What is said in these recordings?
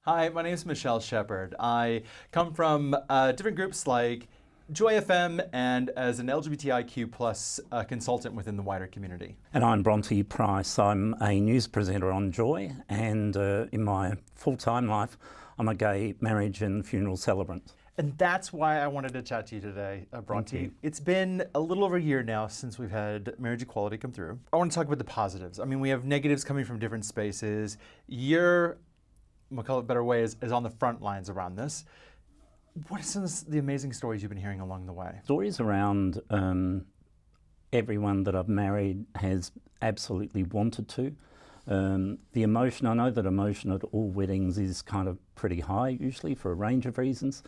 Hi, my name is Michelle Sheppard. I come from different groups like Joy FM and as an LGBTIQ plus consultant within the wider community. And I'm Bronte Price. I'm a news presenter on Joy, and in my full-time life, I'm a gay marriage and funeral celebrant. And that's why I wanted to chat to you today, Bronte. It's been a little over a year now since we've had marriage equality come through. I want to talk about the positives. I mean, we have negatives coming from different spaces. You're, I'll call it a better way, is on the front lines around this. What are some of the amazing stories you've been hearing along the way? Stories around everyone that I've married has absolutely wanted to. The emotion, I know that emotion at all weddings is kind of pretty high usually for a range of reasons.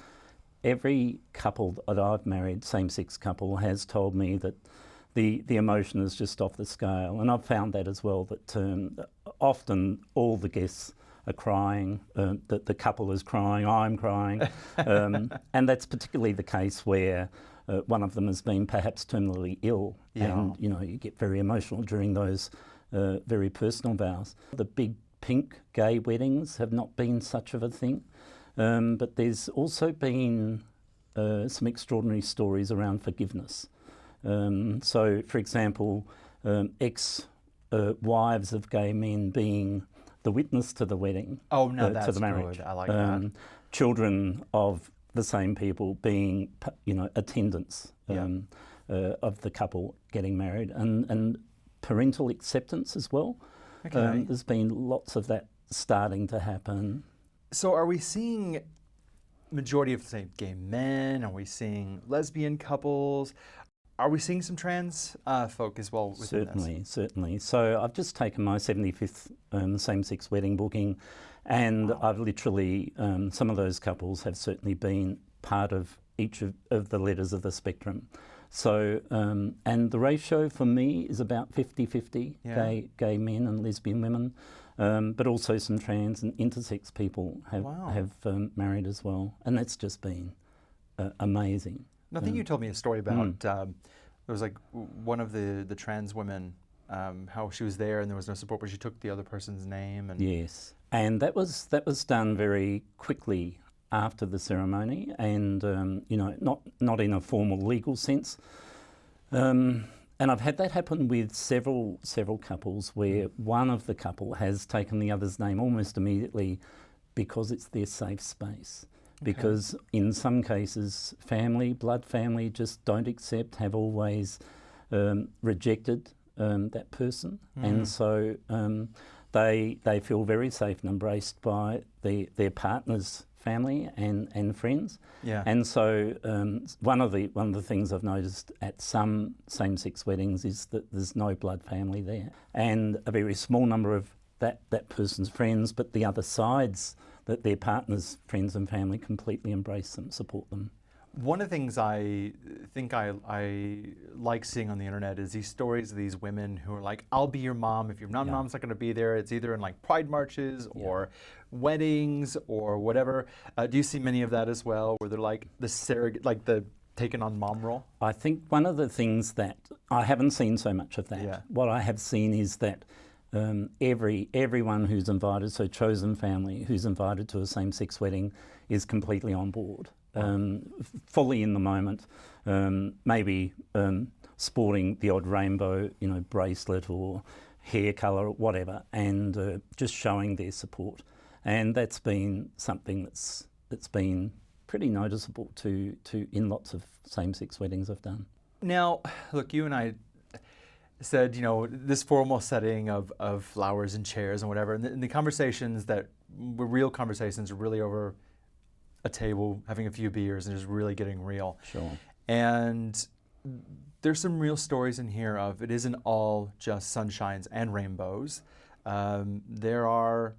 Every couple that I've married, same-sex couple, has told me that the emotion is just off the scale. And I've found that as well, that often all the guests are crying, that the couple is crying, I'm crying. And that's particularly the case where one of them has been perhaps terminally ill. Yeah. And, you know, you get very emotional during those very personal vows. The big pink gay weddings have not been such of a thing. But there's also been some extraordinary stories around forgiveness. So, for example, ex-wives of gay men being the witness to the wedding, Oh, no, that's to the marriage. good. I like that. Children of the same people being, you know, attendants of the couple getting married, and parental acceptance as well. Okay. There's been lots of that starting to happen. So are we seeing majority of, say, gay men? Are we seeing lesbian couples? Are we seeing some trans folk as well within this? Certainly. So I've just taken my 75th same-sex wedding booking, and I've literally, some of those couples have certainly been part of each of the letters of the spectrum. So, and the ratio for me is about 50-50, gay men and lesbian women, but also some trans and intersex people have married as well, and that's just been amazing. I think you told me a story about there was like one of the trans women, how she was there and there was no support, but she took the other person's name. And yes, and that was done very quickly after the ceremony, and you know, not in a formal legal sense. And I've had that happen with several couples where one of the couple has taken the other's name almost immediately because it's their safe space. Okay. Because in some cases, blood family just don't accept, have always rejected that person. And so they feel very safe and embraced by their partner's family and friends. Yeah. And so one of the things I've noticed at some same-sex weddings is that there's no blood family there, and a very small number of that person's friends, but the other sides, that their partner's friends and family completely embrace them, support them. One of the things I think I like seeing on the internet is these stories of these women who are like, I'll be your mom if your mom's not going to be there. It's either in like pride marches or weddings or whatever. Do you see many of that as well, where they're like the surrogate, like the taken on mom role? I think one of the things that I haven't seen so much of that. Yeah. What I have seen is that everyone who's invited, so chosen family who's invited to a same-sex wedding, is completely on board. Fully in the moment, maybe sporting the odd rainbow, you know, bracelet or hair colour or whatever, and just showing their support. And that's been something that's been pretty noticeable in lots of same-sex weddings I've done. Now, look, you and I said, you know, this formal setting of flowers and chairs and whatever, and the conversations that were real conversations are really over a table, having a few beers, and just really getting real. Sure. And there's some real stories in here of it isn't all just sunshines and rainbows. There are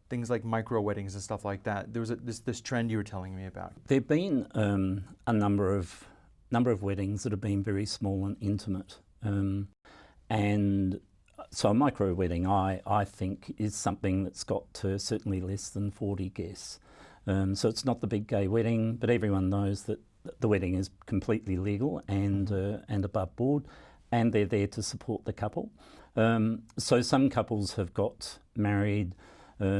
things like micro weddings and stuff like that. There was this trend you were telling me about. There've been a number of weddings that have been very small and intimate, and so a micro wedding, I think, is something that's got to certainly less than 40 guests. So it's not the big gay wedding, but everyone knows that the wedding is completely legal and above board, and they're there to support the couple. So some couples have got married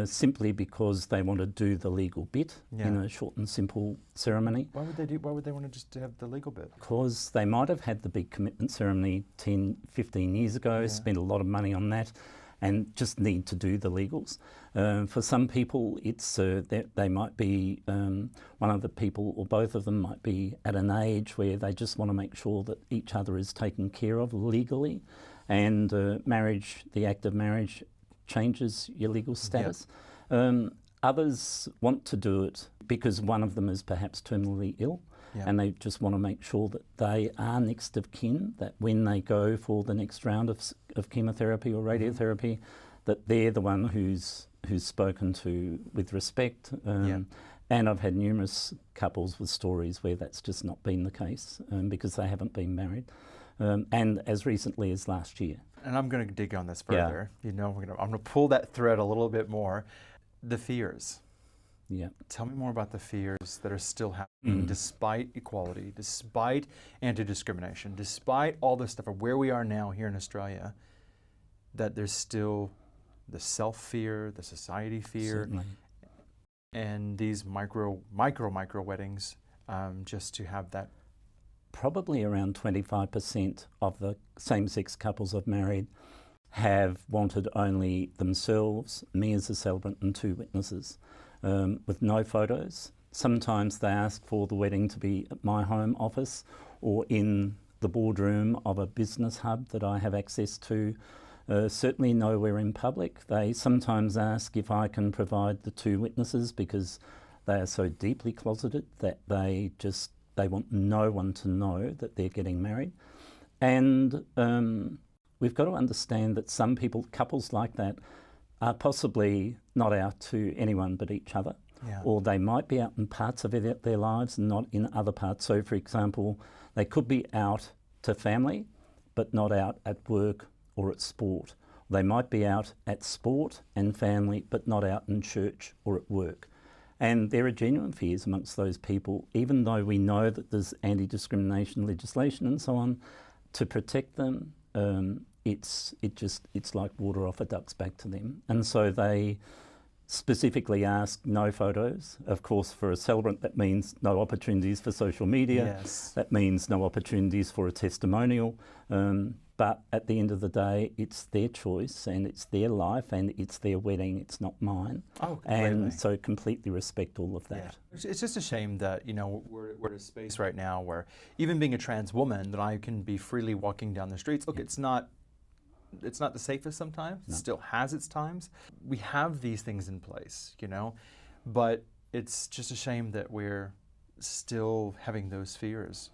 simply because they want to do the legal bit in a short and simple ceremony. Why would they want to just have the legal bit? Because they might have had the big commitment ceremony 10, 15 years ago, spent a lot of money on that, and just need to do the legals. For some people, it's they might be, one of the people or both of them might be at an age where they just want to make sure that each other is taken care of legally, and marriage, the act of marriage, changes your legal status. Others want to do it because one of them is perhaps terminally ill, and they just want to make sure that they are next of kin, that when they go for the next round of chemotherapy or radiotherapy, that they're the one who's spoken to with respect. And I've had numerous couples with stories where that's just not been the case because they haven't been married. And as recently as last year. And I'm going to dig on this further. You know, I'm going to pull that thread a little bit more. The fears. Yeah. Tell me more about the fears that are still happening despite equality, despite anti-discrimination, despite all this stuff of where we are now here in Australia, that there's still the self-fear, the society fear, Certainly. and these micro weddings just to have that. Probably around 25% of the same-sex couples I've married have wanted only themselves, me as a celebrant, and 2 witnesses, with no photos. Sometimes they ask for the wedding to be at my home office or in the boardroom of a business hub that I have access to. Certainly nowhere in public. They sometimes ask if I can provide the 2 witnesses because they are so deeply closeted that they want no one to know that they're getting married. And we've got to understand that some people, couples like that, are possibly not out to anyone but each other. Or they might be out in parts of their lives and not in other parts. So, for example, they could be out to family, but not out at work or at sport. They might be out at sport and family, but not out in church or at work. And there are genuine fears amongst those people, even though we know that there's anti-discrimination legislation and so on, to protect them. It's like water off a duck's back to them. And so they specifically ask no photos. Of course, for a celebrant, that means no opportunities for social media. That means no opportunities for a testimonial. But at the end of the day, it's their choice and it's their life and it's their wedding. It's not mine. And so completely respect all of that. It's just a shame that, you know, we're at a space right now where even being a trans woman, that I can be freely walking down the streets. Look, it's not the safest sometimes. It still has its times. We have these things in place, you know, but it's just a shame that we're still having those fears.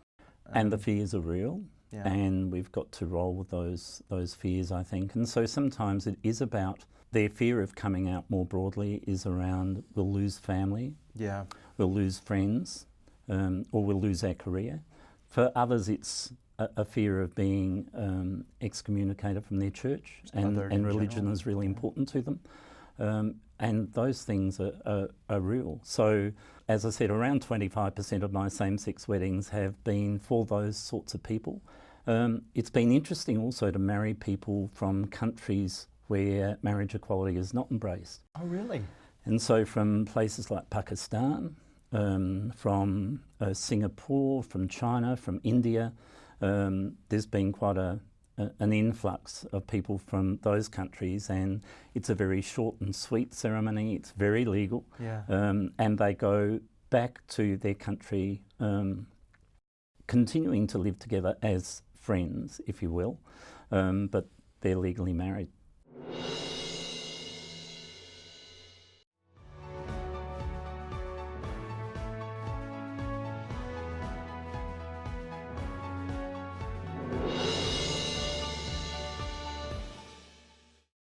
And the fears are real. And we've got to roll with those fears, I think. And so sometimes it is about their fear of coming out more broadly is around we'll lose family, we'll lose friends, or we'll lose our career. For others, it's a fear of being excommunicated from their church, and religion is really important to them. And those things are real. So, as I said, around 25% of my same-sex weddings have been for those sorts of people. It's been interesting also to marry people from countries where marriage equality is not embraced. Oh, really? And so from places like Pakistan, from Singapore, from China, from India, there's been quite an influx of people from those countries, and it's a very short and sweet ceremony. It's very legal, and they go back to their country, continuing to live together as friends, if you will, but they're legally married.